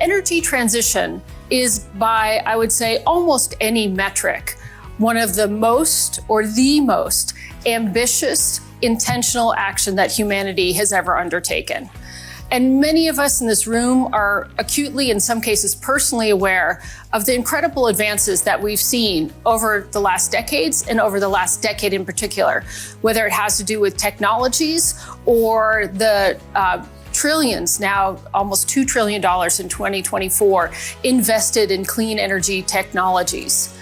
energy transition is, by, I would say, almost any metric, one of the most or the most ambitious intentional action that humanity has ever undertaken. And many of us in this room are acutely, in some cases personally, aware of the incredible advances that we've seen over the last decades and over the last decade in particular, whether it has to do with technologies or the trillions, now almost $2 trillion in 2024, invested in clean energy technologies.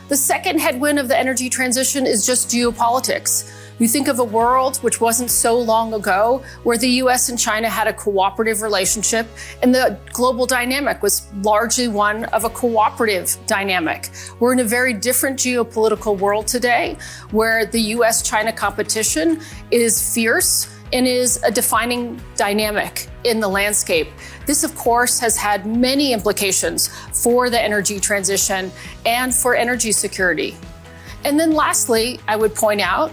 The second headwind of the energy transition is just geopolitics. You think of a world which wasn't so long ago where the US and China had a cooperative relationship, and the global dynamic was largely one of a cooperative dynamic. We're in a very different geopolitical world today where the US-China competition is fierce and is a defining dynamic in the landscape. This, of course, has had many implications for the energy transition and for energy security. And then lastly, I would point out,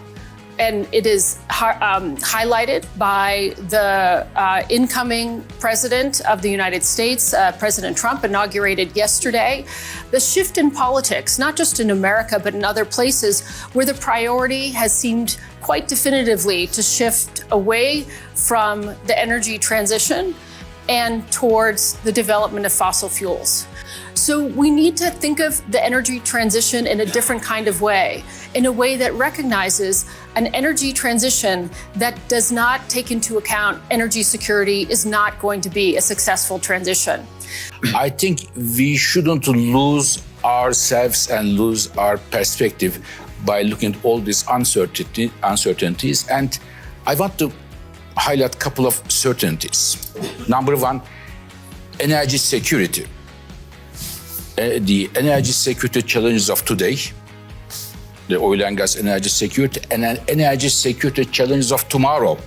and it is highlighted by the incoming president of the United States, President Trump, inaugurated yesterday, the shift in politics, not just in America, but in other places where the priority has seemed quite definitively to shift away from the energy transition and towards the development of fossil fuels. So we need to think of the energy transition in a different kind of way, in a way that recognizes an energy transition that does not take into account energy security is not going to be a successful transition. I think we shouldn't lose ourselves and lose our perspective by looking at all these uncertainties. And I want to highlight a couple of certainties. Number one, energy security. The energy security challenges of today, the oil and gas energy security, and an energy security challenges of tomorrow,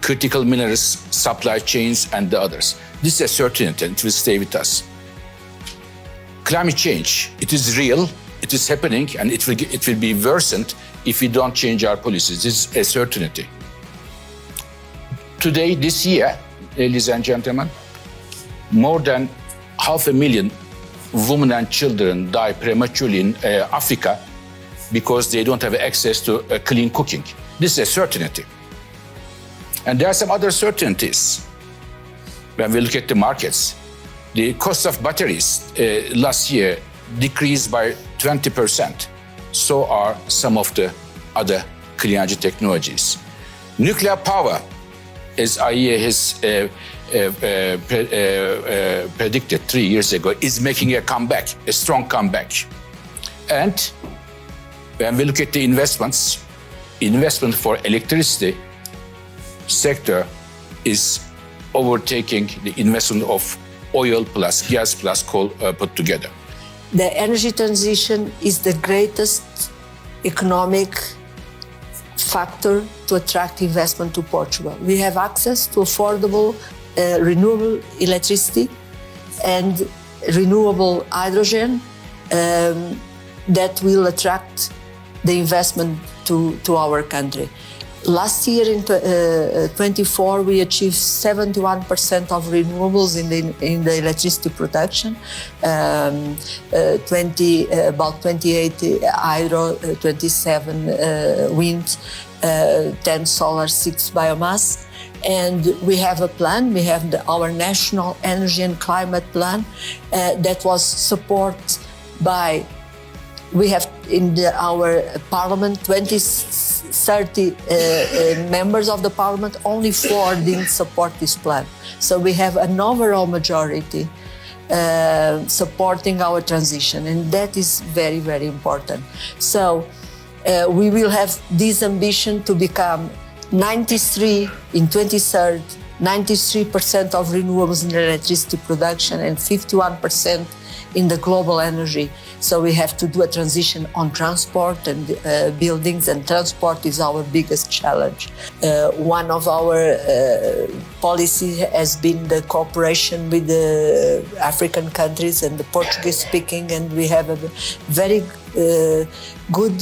critical minerals, supply chains, and the others. This is a certainty, and it will stay with us. Climate change, it is real, it is happening, and it will be worsened if we don't change our policies. This is a certainty. Today, this year, ladies and gentlemen, more than 500,000 women and children die prematurely in Africa because they don't have access to clean cooking. This is a certainty. And there are some other certainties. When we look at the markets, the cost of batteries last year decreased by 20%. So are some of the other clean energy technologies. Nuclear power, as IEA has predicted 3 years ago, is making a comeback, a strong comeback. And when we look at the investment for electricity sector is overtaking the investment of oil plus gas plus coal put together. The energy transition is the greatest economic factor to attract investment to Portugal. We have access to affordable renewable electricity and renewable hydrogen that will attract the investment to our country. Last year in 24, we achieved 71% of renewables in the electricity production, about 28 hydro, 27 wind, 10 solar, 6 biomass. And we have a plan, we have our National Energy and Climate Plan that was supported by, we have in our parliament 30 members of the parliament, only 4 didn't support this plan. So we have an overall majority supporting our transition, and that is very, very important. So we will have this ambition to become 93 in 2030, 93% of renewables in electricity production and 51% in the global energy. So we have to do a transition on transport and buildings, and transport is our biggest challenge. One of our policies has been the cooperation with the African countries and the Portuguese speaking, and we have a very good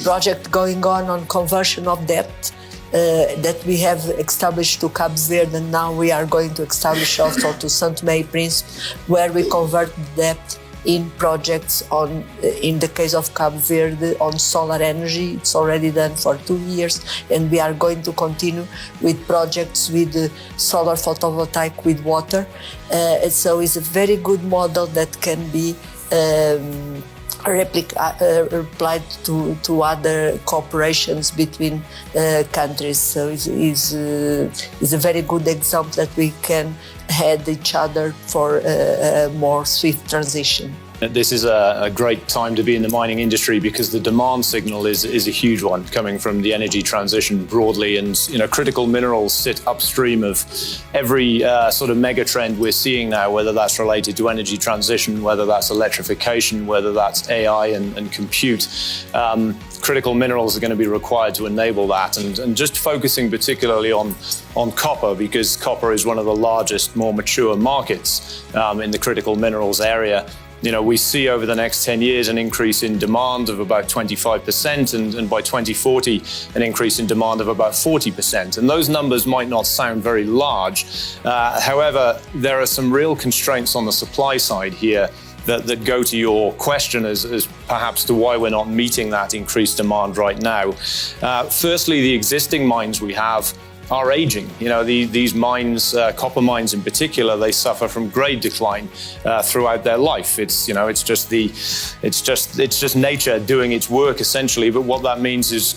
project going on conversion of debt that we have established to Cabo Verde, and now we are going to establish also to Saint Tomé and Príncipe, where we convert debt in projects in the case of Cabo Verde, on solar energy. It's already done for 2 years, and we are going to continue with projects with solar photovoltaic with water. So it's a very good model that can be applied to other cooperations between countries. So it's a very good example that we can help each other for a more swift transition. This is a great time to be in the mining industry because the demand signal is a huge one coming from the energy transition broadly, and critical minerals sit upstream of every sort of mega trend we're seeing now, whether that's related to energy transition, whether that's electrification, whether that's AI and compute. Critical minerals are going to be required to enable that, and just focusing particularly on copper, because copper is one of the largest, more mature markets in the critical minerals area. We see over the next 10 years an increase in demand of about 25%, and by 2040, an increase in demand of about 40%. And those numbers might not sound very large. However, there are some real constraints on the supply side here that go to your question as perhaps to why we're not meeting that increased demand right now. Firstly, the existing mines we have are aging. These mines, copper mines in particular, they suffer from grade decline throughout their life. It's just nature doing its work essentially. But what that means is,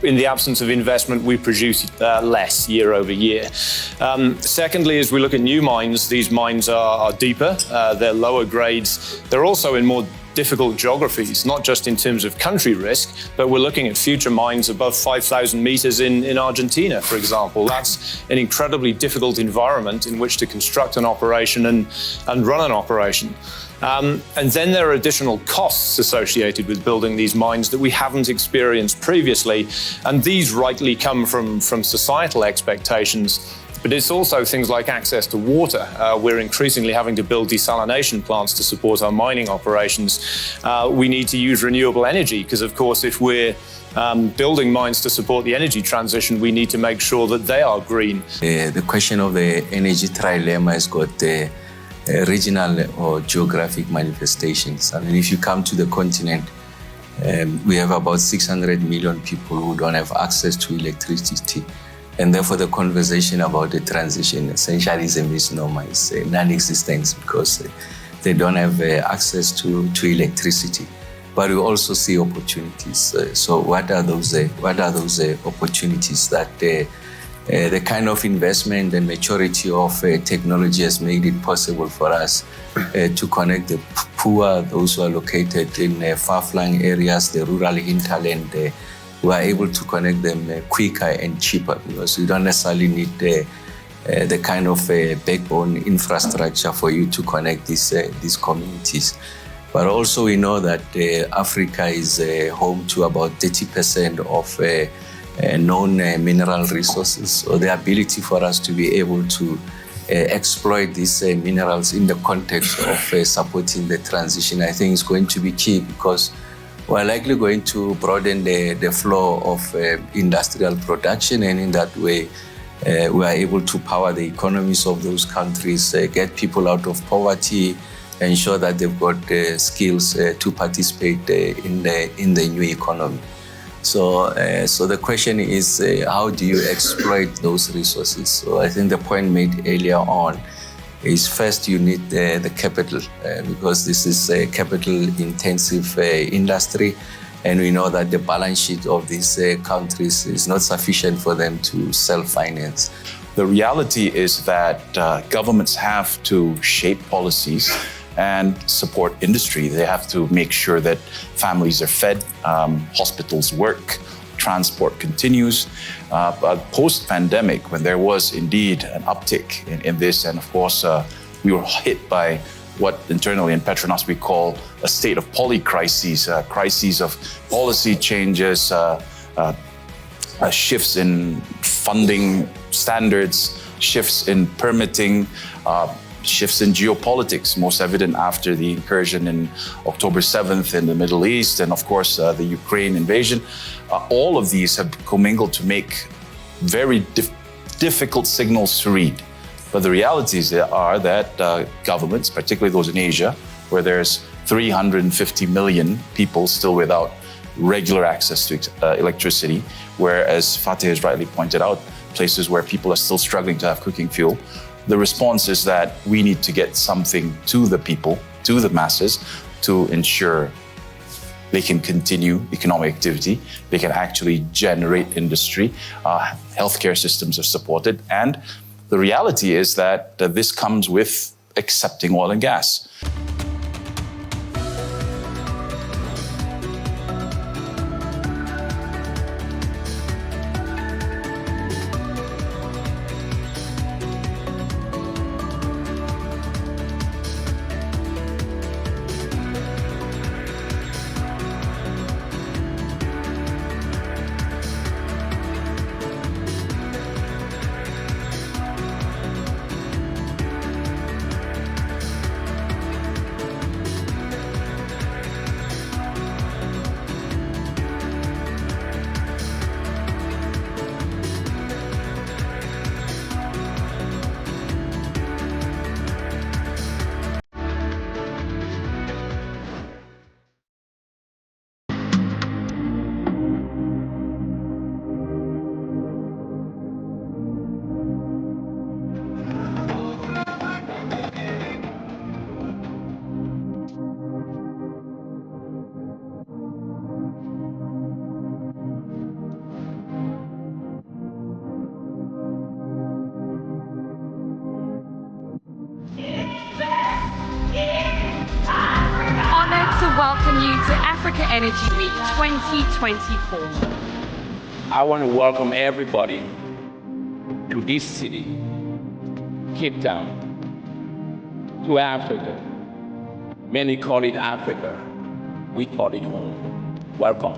in the absence of investment, we produce less year over year. Secondly, as we look at new mines, these mines are deeper, they're lower grades. They're also in more difficult geographies, not just in terms of country risk, but we're looking at future mines above 5,000 meters in Argentina, for example. That's an incredibly difficult environment in which to construct an operation and run an operation. And then there are additional costs associated with building these mines that we haven't experienced previously. And these rightly come from societal expectations. But it's also things like access to water. We're increasingly having to build desalination plants to support our mining operations. We need to use renewable energy because, of course, if we're building mines to support the energy transition, we need to make sure that they are green. The question of the energy trilemma has got regional or geographic manifestations. I mean, if you come to the continent, we have about 600 million people who don't have access to electricity. And therefore, the conversation about the transition essentially is a misnomer. It's non-existent because they don't have access to electricity. But we also see opportunities. So what are those opportunities that the kind of investment and maturity of technology has made it possible for us to connect the poor, those who are located in far-flung areas, the rural hinterland. We are able to connect them quicker and cheaper because you don't necessarily need the kind of backbone infrastructure for you to connect these communities. But also we know that Africa is home to about 30% of known mineral resources. So the ability for us to be able to exploit these minerals in the context of supporting the transition, I think is going to be key because we're likely going to broaden the flow of industrial production, and in that way, we are able to power the economies of those countries, get people out of poverty, ensure that they've got skills to participate in the new economy. So the question is, how do you exploit those resources? So I think the point made earlier on is first you need the capital because this is a capital-intensive industry, and we know that the balance sheet of these countries is not sufficient for them to self-finance. The reality is that governments have to shape policies and support industry. They have to make sure that families are fed, hospitals work, transport continues. But post-pandemic, when there was indeed an uptick in this, and of course, we were hit by what internally in Petronas we call a state of polycrises, crises of policy changes, shifts in funding standards, shifts in permitting, shifts in geopolitics, most evident after the incursion in October 7th in the Middle East, and of course the Ukraine invasion. All of these have commingled to make very difficult signals to read. But the realities are that governments, particularly those in Asia, where there's 350 million people still without regular access to electricity, where, as Fateh has rightly pointed out, places where people are still struggling to have cooking fuel, the response is that we need to get something to the people, to the masses, to ensure they can continue economic activity, they can actually generate industry, healthcare systems are supported, and the reality is that this comes with accepting oil and gas. To welcome you to Africa Energy Week 2024. I want to welcome everybody to this city, Cape Town, to Africa. Many call it Africa. We call it home. Welcome.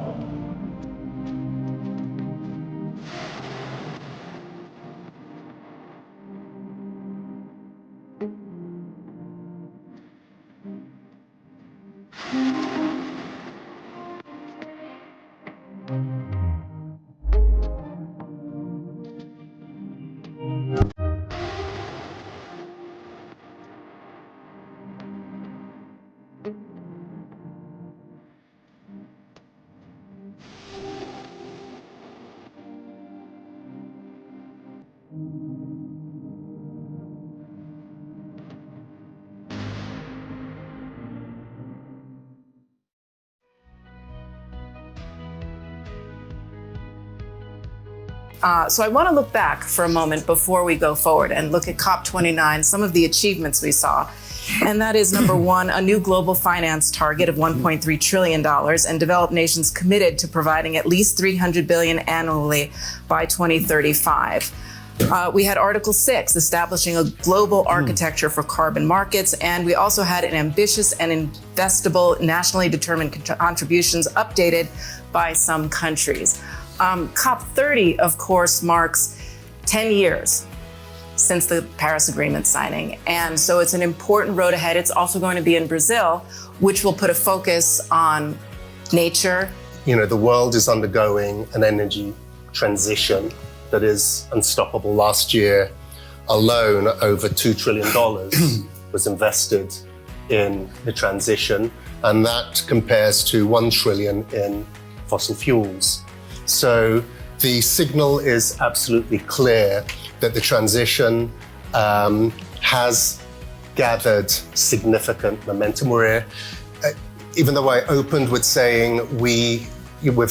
So I want to look back for a moment before we go forward and look at COP29, some of the achievements we saw. And that is, number one, a new global finance target of $1.3 trillion, and developed nations committed to providing at least $300 billion annually by 2035. We had Article 6, establishing a global architecture for carbon markets, and we also had an ambitious and investable nationally determined contributions updated by some countries. COP30, of course, marks 10 years since the Paris Agreement signing. And so it's an important road ahead. It's also going to be in Brazil, which will put a focus on nature. You know, the world is undergoing an energy transition that is unstoppable. Last year alone, over $2 trillion was invested in the transition, and that compares to $1 trillion in fossil fuels. So the signal is absolutely clear that the transition has gathered significant momentum. Even though I opened with saying we've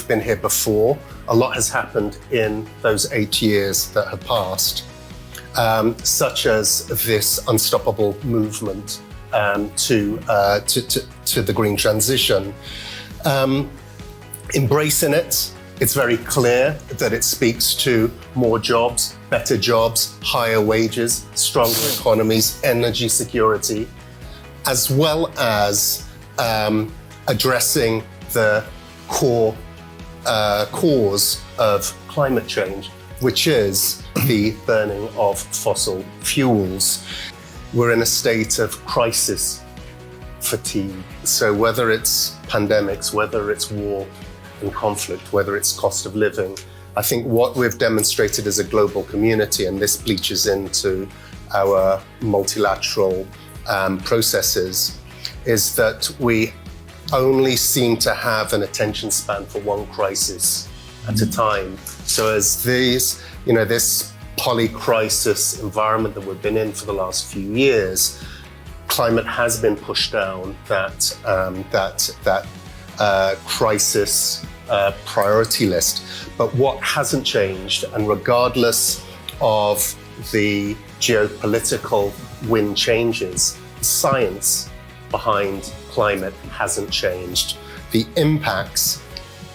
been here before, a lot has happened in those 8 years that have passed, such as this unstoppable movement to the green transition. Embracing it, it's very clear that it speaks to more jobs, better jobs, higher wages, stronger economies, energy security, as well as addressing the core cause of climate change, which is the burning of fossil fuels. We're in a state of crisis fatigue. So whether it's pandemics, whether it's war and conflict, whether it's cost of living, I think what we've demonstrated as a global community, and this bleaches into our multilateral processes, is that we only seem to have an attention span for one crisis at a time. So as these, this poly-crisis environment that we've been in for the last few years, climate has been pushed down that crisis priority list. But what hasn't changed, and regardless of the geopolitical wind changes, the science behind climate hasn't changed. The impacts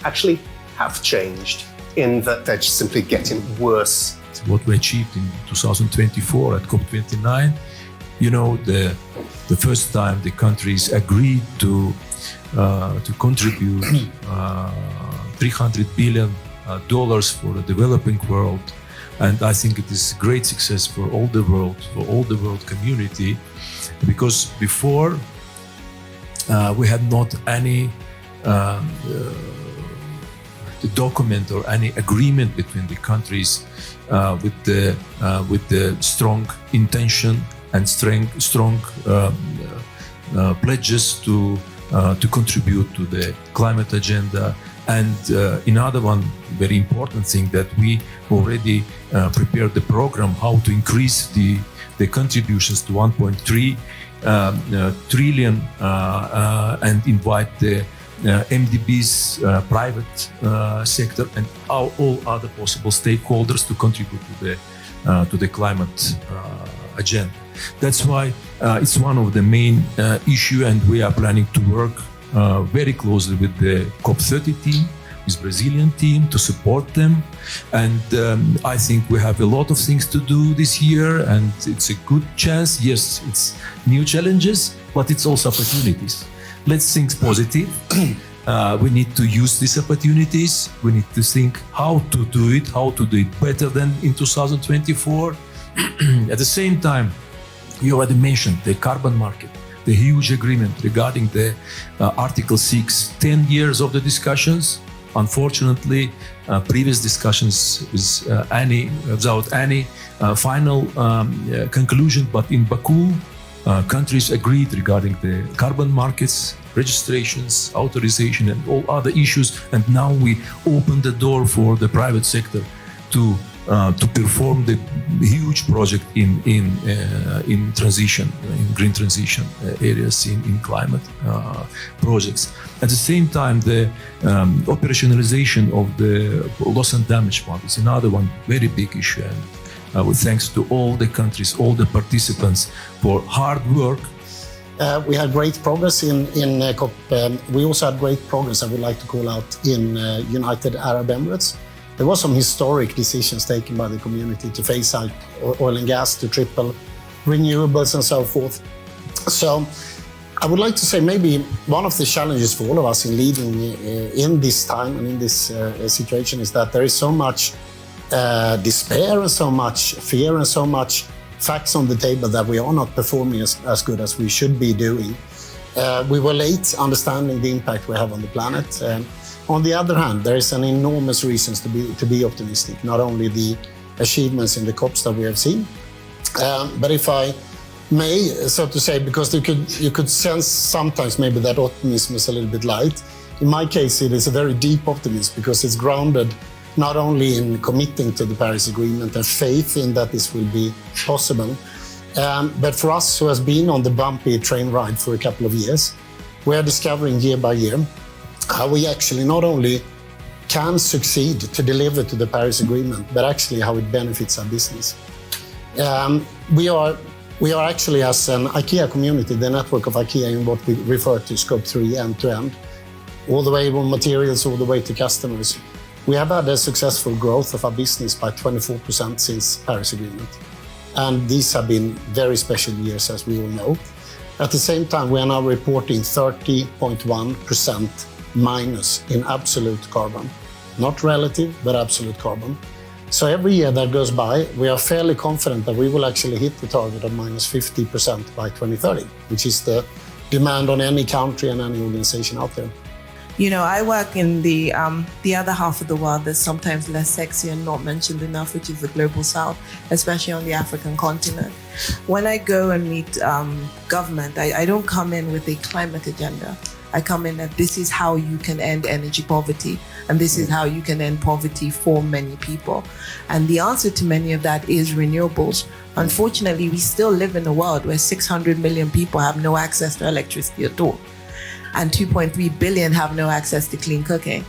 actually have changed in that they're just simply getting worse. What we achieved in 2024 at COP29, the first time the countries agreed to contribute $300 billion for the developing world. And I think it is a great success for all the world community, because before we had not any document or any agreement between the countries with the strong intention and strong pledges to contribute to the climate agenda. And another one very important thing, that we already prepared the program how to increase the contributions to 1.3 trillion and invite the MDBs, private sector, and all other possible stakeholders to contribute to the climate agenda. That's why it's one of the main issue, and we are planning to work very closely with the COP30 team, with Brazilian team, to support them. And I think we have a lot of things to do this year, and it's a good chance. Yes, it's new challenges, but it's also opportunities. Let's think positive. We need to use these opportunities. We need to think how to do it better than in 2024. At the same time, you already mentioned the carbon market, the huge agreement regarding the Article 6, 10 years of the discussions. Unfortunately, previous discussions without any final conclusion, but in Baku, countries agreed regarding the carbon markets, registrations, authorization, and all other issues. And now we open the door for the private sector to perform the huge project in transition, in green transition areas, in climate projects. At the same time, the operationalization of the loss and damage fund is another one very big issue. And with thanks to all the countries, all the participants for hard work. We had great progress in COP. We also had great progress, I would like to call out, in United Arab Emirates. There were some historic decisions taken by the community to phase out oil and gas, to triple renewables and so forth. So I would like to say maybe one of the challenges for all of us in leading in this time and in this situation is that there is so much despair and so much fear and so much facts on the table that we are not performing as good as we should be doing. We were late understanding the impact we have on the planet. On the other hand, there is an enormous reasons to be optimistic, not only the achievements in the COPs that we have seen, but if I may, so to say, because you could sense sometimes maybe that optimism is a little bit light. In my case, it is a very deep optimism because it's grounded not only in committing to the Paris Agreement and faith in that this will be possible, but for us who has been on the bumpy train ride for a couple of years, we are discovering year by year how we actually not only can succeed to deliver to the Paris Agreement, but actually how it benefits our business. We are actually, as an IKEA community, the network of IKEA in what we refer to Scope 3 end-to-end, all the way from materials all the way to customers. We have had a successful growth of our business by 24% since Paris Agreement. And these have been very special years, as we all know. At the same time, we are now reporting 30.1% minus in absolute carbon. Not relative, but absolute carbon. So every year that goes by, we are fairly confident that we will actually hit the target of minus 50% by 2030, which is the demand on any country and any organization out there. You know, I work in the other half of the world that's sometimes less sexy and not mentioned enough, which is the global south, especially on the African continent. When I go and meet government, I don't come in with a climate agenda. I come in that this is how you can end energy poverty, and this is how you can end poverty for many people. And the answer to many of that is renewables. Unfortunately, we still live in a world where 600 million people have no access to electricity at all, and 2.3 billion have no access to clean cooking.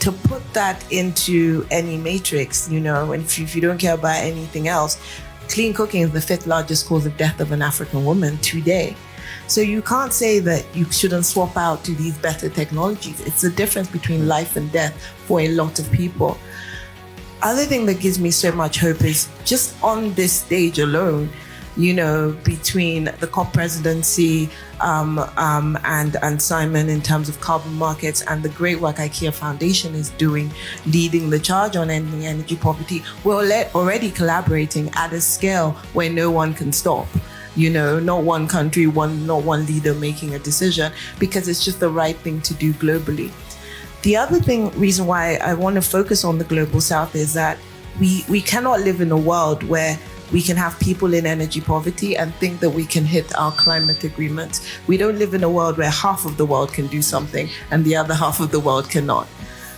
To put that into any matrix, you know, and if you don't care about anything else, clean cooking is the 5th largest cause of death of an African woman today. So you can't say that you shouldn't swap out to these better technologies. It's the difference between life and death for a lot of people. Other thing that gives me so much hope is just on this stage alone, you know, between the COP presidency and Simon in terms of carbon markets and the great work IKEA Foundation is doing, leading the charge on ending energy poverty, we're already collaborating at a scale where no one can stop. You know, not one country, not one leader making a decision, because it's just the right thing to do globally. The other reason why I want to focus on the global south is that we cannot live in a world where we can have people in energy poverty and think that we can hit our climate agreements. We don't live in a world where half of the world can do something and the other half of the world cannot.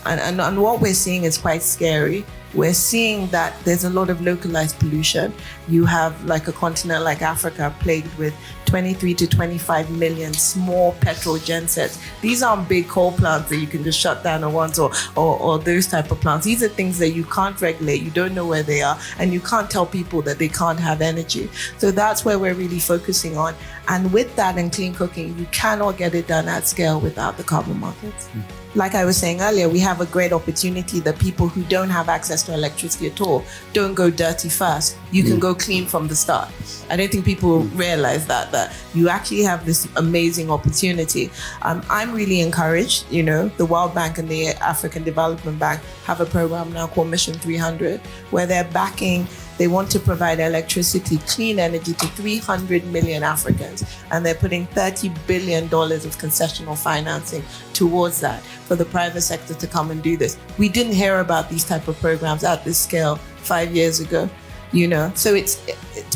And what we're seeing is quite scary. We're seeing that there's a lot of localized pollution. You have like a continent like Africa plagued with 23 to 25 million small petrol gensets. These aren't big coal plants that you can just shut down at once or those type of plants. These are things that you can't regulate, you don't know where they are, and you can't tell people that they can't have energy. So that's where we're really focusing on. And with that and clean cooking, you cannot get it done at scale without the carbon markets. Like I was saying earlier, we have a great opportunity that people who don't have access to electricity at all don't go dirty first. You can go clean from the start. I don't think people realize that you actually have this amazing opportunity. I'm really encouraged. You know, the World Bank and the African Development Bank have a program now called Mission 300, where they want to provide electricity, clean energy to 300 million Africans. And they're putting $30 billion of concessional financing towards that for the private sector to come and do this. We didn't hear about these type of programs at this scale 5 years ago, you know? So it's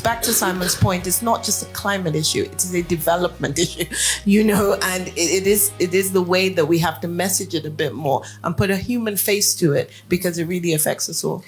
back to Simon's point, it's not just a climate issue, it is a development issue, you know? And it is the way that we have to message it a bit more and put a human face to it, because it really affects us all.